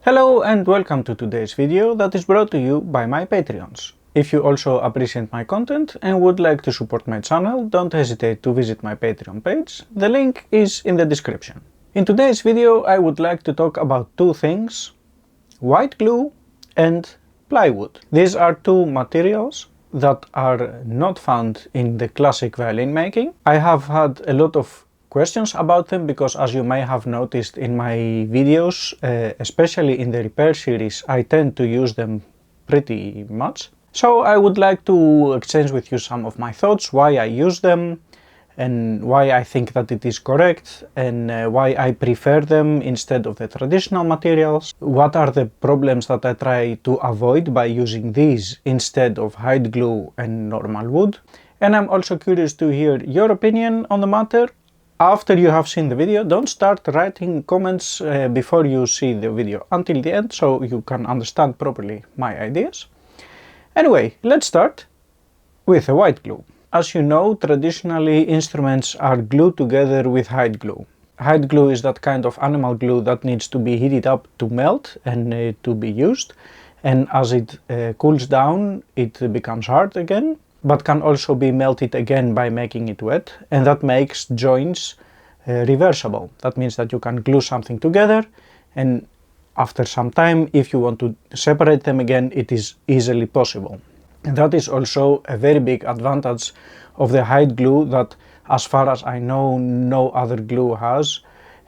Hello and welcome to today's video that is brought to you by my Patreons. If you also appreciate my content and would like to support my channel, don't hesitate to visit my Patreon page. The link is in the description. In today's video I would like to talk about two things: white glue and plywood. These are two materials that are not found in the classic violin making. I have had a lot of questions about them because, as you may have noticed in my videos, especially in the repair series, I tend to use them pretty much. So I would like to exchange with you some of my thoughts, why I use them and why I think that it is correct, and why I prefer them instead of the traditional materials. What are the problems that I try to avoid by using these instead of hide glue and normal wood. And I'm also curious to hear your opinion on the matter. After you have seen the video, don't start writing comments before you see the video until the end, so you can understand properly my ideas. Anyway, let's start with the white glue. As you know, traditionally instruments are glued together with hide glue. Hide glue is that kind of animal glue that needs to be heated up to melt and to be used, and as it cools down it becomes hard again, but can also be melted again by making it wet, and that makes joints reversible. That means that you can glue something together, and after some time, if you want to separate them again, it is easily possible. And that is also a very big advantage of the hide glue that, as far as I know, no other glue has.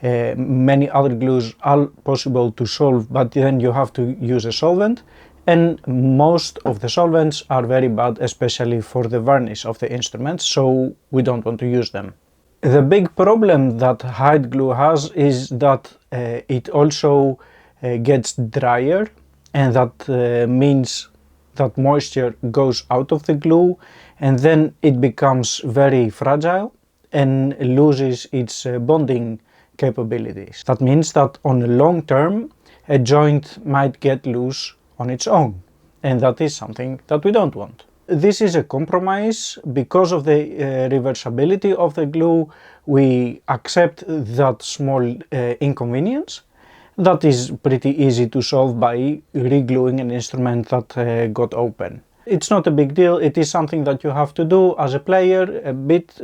Many other glues are possible to solve, but then you have to use a solvent, and most of the solvents are very bad, especially for the varnish of the instruments, so we don't want to use them. The big problem that hide glue has is that it also gets drier, and that means that moisture goes out of the glue, and then it becomes very fragile and loses its bonding capabilities. That means that on the long term a joint might get loose on its own, and that is something that we don't want. This is a compromise. Because of the reversibility of the glue, we accept that small inconvenience. That is pretty easy to solve by re-gluing an instrument that got open. It's not a big deal. It is something that you have to do as a player, a bit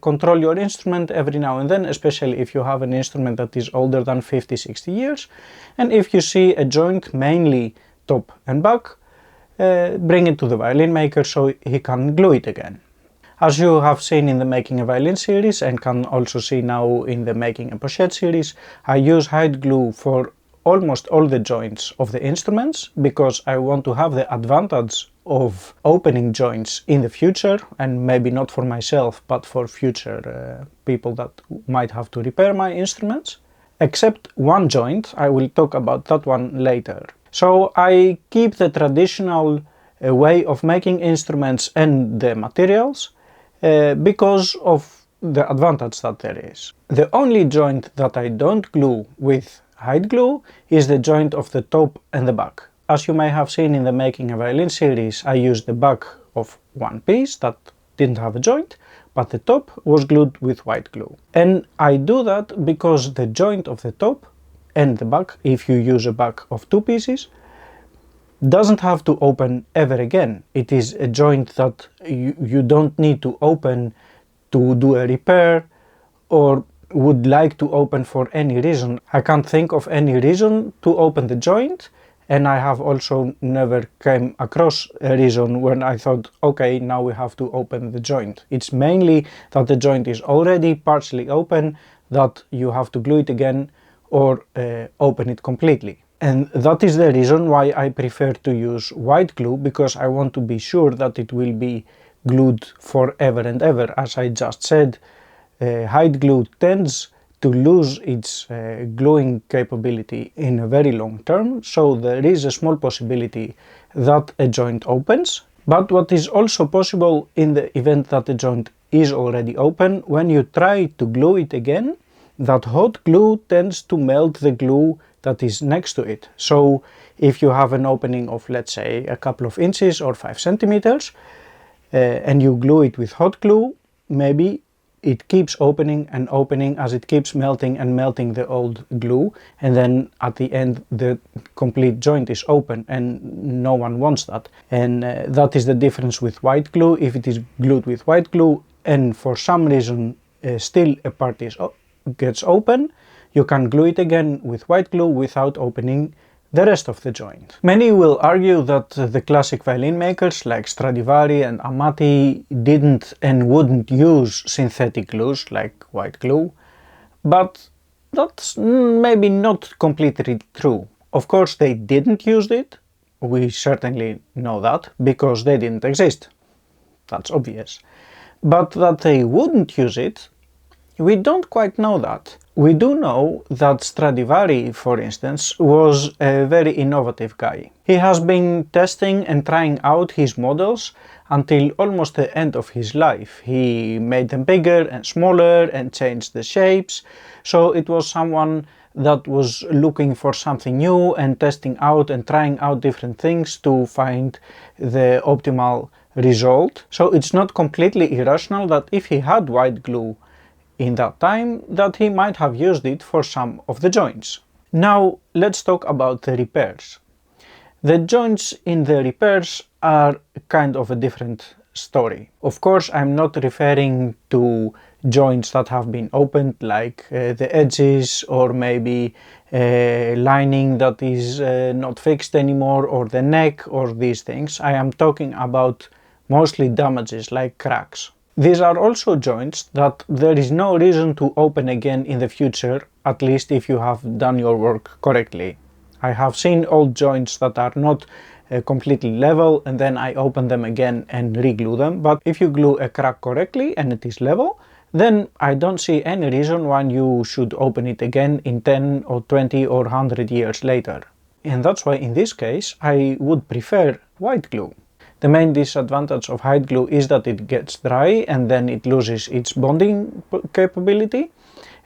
control your instrument every now and then, especially if you have an instrument that is older than 50-60 years. And if you see a joint, mainly top and back, bring it to the violin maker so he can glue it again. As you have seen in the Making a Violin series and can also see now in the Making a Pochette series, I use hide glue for almost all the joints of the instruments because I want to have the advantage of opening joints in the future, and maybe not for myself but for future people that might have to repair my instruments. Except one joint, I will talk about that one later. So I keep the traditional way of making instruments and the materials because of the advantage that there is. The only joint that I don't glue with hide glue is the joint of the top and the back. As you may have seen in the Making a Violin series, I used the back of one piece that didn't have a joint, but the top was glued with white glue. And I do that because the joint of the top and the back, if you use a back of two pieces, doesn't have to open ever again. It is a joint that you don't need to open to do a repair or would like to open for any reason. I can't think of any reason to open the joint, and I have also never came across a reason when I thought, okay, now we have to open the joint. It's mainly that the joint is already partially open, that you have to glue it again or open it completely. And that is the reason why I prefer to use white glue, because I want to be sure that it will be glued forever and ever. As I just said, hide glue tends to lose its gluing capability in a very long term, so there is a small possibility that a joint opens. But what is also possible in the event that the joint is already open, when you try to glue it again, that hot glue tends to melt the glue that is next to it. So if you have an opening of, let's say, a couple of inches or 5 centimeters and you glue it with hot glue, maybe it keeps opening and opening as it keeps melting and melting the old glue, and then at the end the complete joint is open, and no one wants that. And that is the difference with white glue. If it is glued with white glue and for some reason still a part gets open, you can glue it again with white glue without opening the rest of the joint. Many will argue that the classic violin makers like Stradivari and Amati didn't and wouldn't use synthetic glues like white glue, but that's maybe not completely true. Of course they didn't use it, we certainly know that, because they didn't exist. That's obvious. But that they wouldn't use it, we don't quite know that. We do know that Stradivari, for instance, was a very innovative guy. He has been testing and trying out his models until almost the end of his life. He made them bigger and smaller and changed the shapes, so it was someone that was looking for something new and testing out and trying out different things to find the optimal result. So it's not completely irrational that if he had white glue in that time, that he might have used it for some of the joints. Now let's talk about the repairs. The joints in the repairs are kind of a different story. Of course, I'm not referring to joints that have been opened, like the edges or maybe a lining that is not fixed anymore, or the neck, or these things. I am talking about mostly damages like cracks. These are also joints that there is no reason to open again in the future, at least if you have done your work correctly. I have seen old joints that are not completely level and then I open them again and re-glue them, but if you glue a crack correctly and it is level, then I don't see any reason why you should open it again in 10 or 20 or 100 years later. And that's why in this case I would prefer white glue. The main disadvantage of white glue is that it gets dry and then it loses its bonding capability,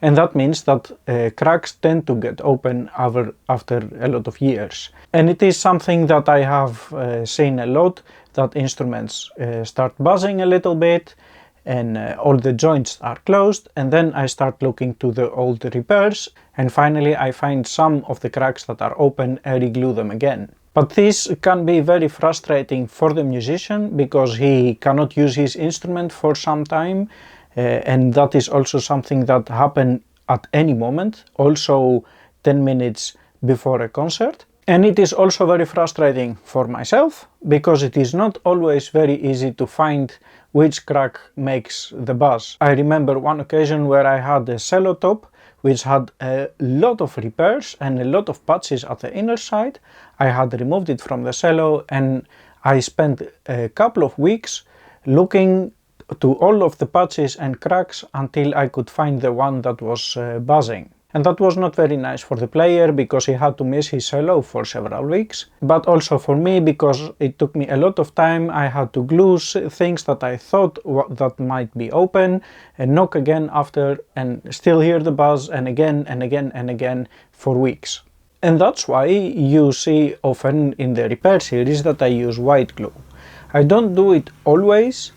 and that means that cracks tend to get open after a lot of years. And it is something that I have seen a lot, that instruments start buzzing a little bit and all the joints are closed, and then I start looking to the old repairs and finally I find some of the cracks that are open and re-glue them again. But this can be very frustrating for the musician because he cannot use his instrument for some time, and that is also something that happens at any moment, also 10 minutes before a concert. And it is also very frustrating for myself because it is not always very easy to find which crack makes the buzz. I remember one occasion where I had a cello top which had a lot of repairs and a lot of patches at the inner side. I had removed it from the cello and I spent a couple of weeks looking to all of the patches and cracks until I could find the one that was buzzing. And that was not very nice for the player because he had to miss his cello for several weeks, but also for me because it took me a lot of time. I had to glue things that I thought that might be open and knock again after and still hear the buzz and again and again and again for weeks. And that's why you see often in the repair series that I use white glue. I don't do it always,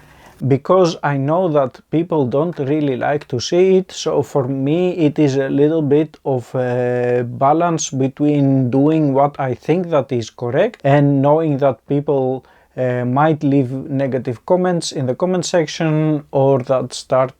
because I know that people don't really like to see it, so for me it is a little bit of a balance between doing what I think that is correct and knowing that people might leave negative comments in the comment section, or that start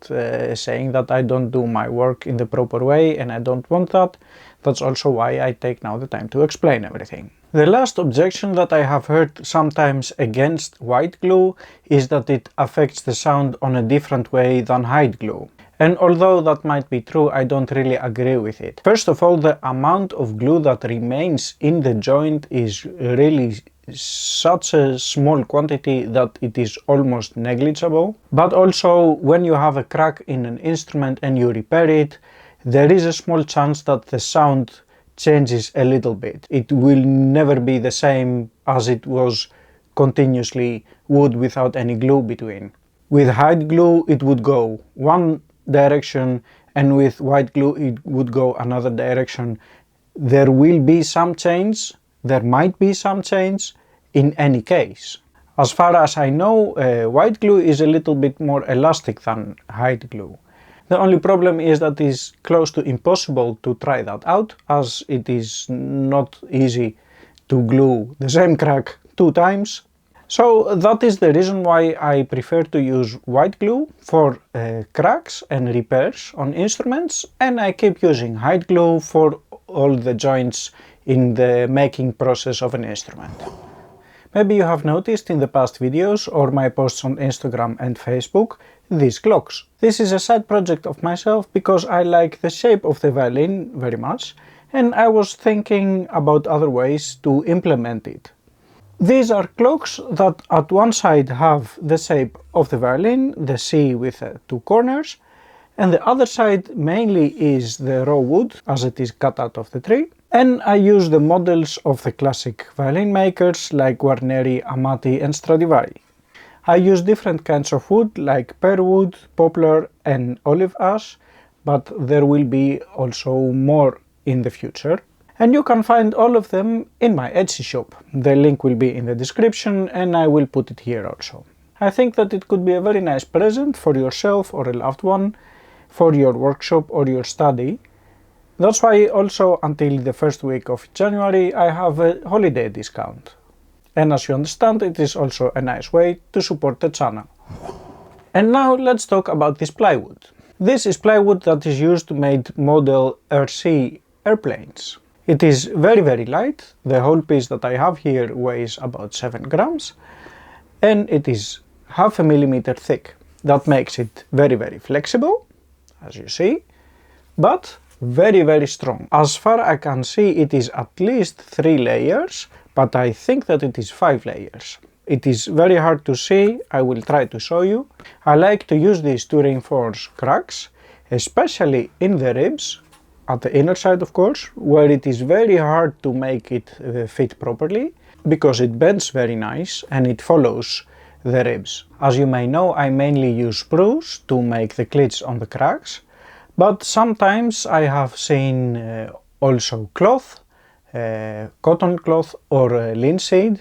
saying that I don't do my work in the proper way, and I don't want that. That's also why I take now the time to explain everything. The last objection that I have heard sometimes against white glue is that it affects the sound on a different way than white glue. And although that might be true, I don't really agree with it. First of all, the amount of glue that remains in the joint is really such a small quantity that it is almost negligible. But also, when you have a crack in an instrument and you repair it, there is a small chance that the sound changes a little bit. It will never be the same as it was continuously wood without any glue between. With white glue it would go one direction, and with white glue it would go another direction. There will be some change, there might be some change in any case. As far as I know, white glue is a little bit more elastic than white glue. The only problem is that it is close to impossible to try that out, as it is not easy to glue the same crack 2 times. So that is the reason why I prefer to use white glue for cracks and repairs on instruments, and I keep using hide glue for all the joints in the making process of an instrument. Maybe you have noticed in the past videos or my posts on Instagram and Facebook these clocks. This is a side project of myself because I like the shape of the violin very much, and I was thinking about other ways to implement it. These are clocks that at one side have the shape of the violin, the C with 2 corners, and the other side mainly is the raw wood as it is cut out of the tree. And I use the models of the classic violin makers like Guarneri, Amati and Stradivari. I use different kinds of wood like pear wood, poplar and olive ash, but there will be also more in the future. And you can find all of them in my Etsy shop. The link will be in the description and I will put it here also. I think that it could be a very nice present for yourself or a loved one, for your workshop or your study. That's why also until the first week of January I have a holiday discount. And as you understand, it is also a nice way to support the channel. And now let's talk about this plywood. This is plywood that is used to make model RC airplanes. It is very light. The whole piece that I have here weighs about 7 grams and it is 0.5 millimeter thick. That makes it very flexible, as you see, but very strong. As far as I can see, it is at least 3 layers, but I think that it is 5 layers. It is very hard to see. I will try to show you. I like to use this to reinforce cracks, especially in the ribs, at the inner side of course, where it is very hard to make it fit properly, because it bends very nice and it follows the ribs. As you may know, I mainly use spruce to make the clits on the cracks, but sometimes I have seen also cloth, cotton cloth or linseed.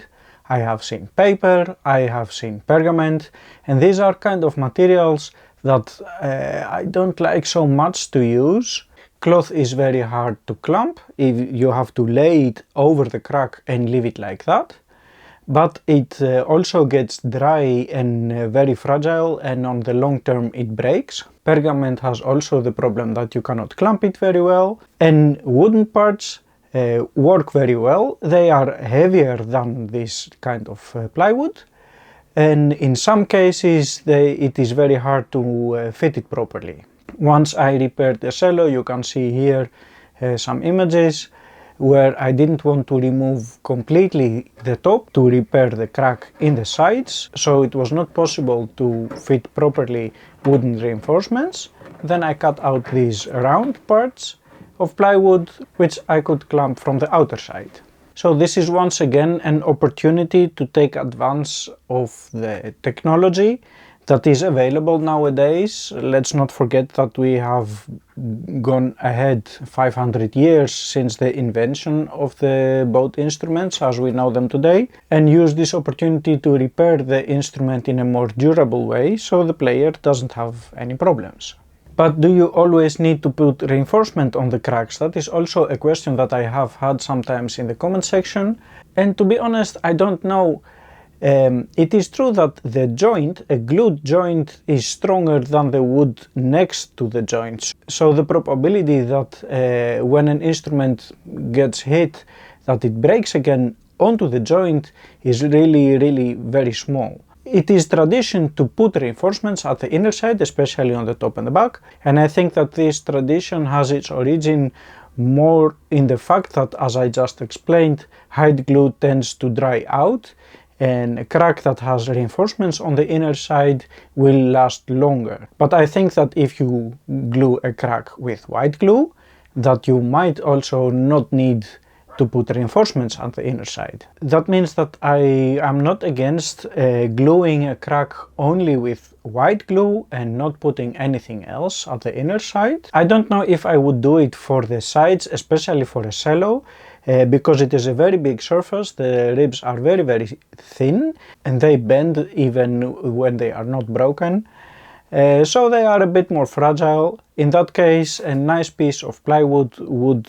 I have seen paper, I have seen pergament, and these are kind of materials that I don't like so much to use. Cloth is very hard to clamp, if you have to lay it over the crack and leave it like that. But it also gets dry and very fragile, and on the long term it breaks. Pergament has also the problem that you cannot clamp it very well, and wooden parts work very well. They are heavier than this kind of plywood, and in some cases it is very hard to fit it properly. Once I repaired the cello, you can see here some images where I didn't want to remove completely the top to repair the crack in the sides, so it was not possible to fit properly wooden reinforcements. Then I cut out these round parts of plywood which I could clamp from the outer side. So this is once again an opportunity to take advantage of the technology that is available nowadays. Let's not forget that we have gone ahead 500 years since the invention of the both instruments as we know them today, and use this opportunity to repair the instrument in a more durable way so the player doesn't have any problems. But do you always need to put reinforcement on the cracks? That is also a question that I have had sometimes in the comment section, and to be honest, I don't know. It is true that the joint, a glued joint, is stronger than the wood next to the joints. So the probability that when an instrument gets hit, that it breaks again onto the joint is really very small. It is tradition to put reinforcements at the inner side, especially on the top and the back, and I think that this tradition has its origin more in the fact that, as I just explained, hide glue tends to dry out, and a crack that has reinforcements on the inner side will last longer. But I think that if you glue a crack with white glue, that you might also not need to put reinforcements on the inner side. That means that I am not against gluing a crack only with white glue and not putting anything else at the inner side. I don't know if I would do it for the sides, especially for a cello, because it is a very big surface. The ribs are very thin and they bend even when they are not broken. so they are a bit more fragile. In that case, a nice piece of plywood would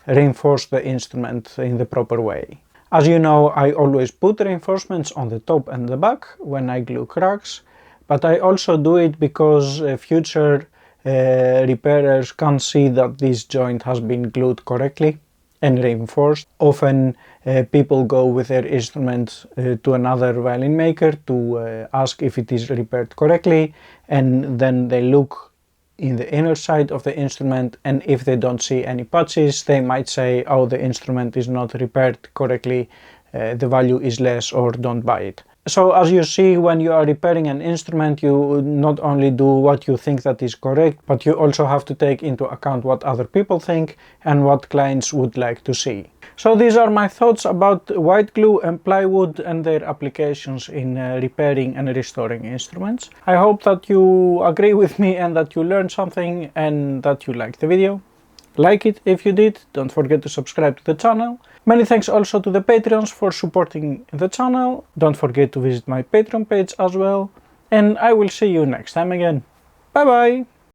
reinforce the instrument in the proper way. As you know, I always put reinforcements on the top and the back when I glue cracks, but I also do it because future repairers can't see that this joint has been glued correctly and reinforced. Often people go with their instrument to another violin maker to ask if it is repaired correctly, and then they look in the inner side of the instrument, and if they don't see any patches, they might say, oh, the instrument is not repaired correctly, the value is less, or don't buy it. So as you see, when you are repairing an instrument, you not only do what you think that is correct, but you also have to take into account what other people think and what clients would like to see. So these are my thoughts about white glue and plywood and their applications in repairing and restoring instruments. I hope that you agree with me and that you learned something and that you liked the video. Like it if you did, don't forget to subscribe to the channel. Many thanks also to the Patreons for supporting the channel. Don't forget to visit my Patreon page as well. And I will see you next time again. Bye bye!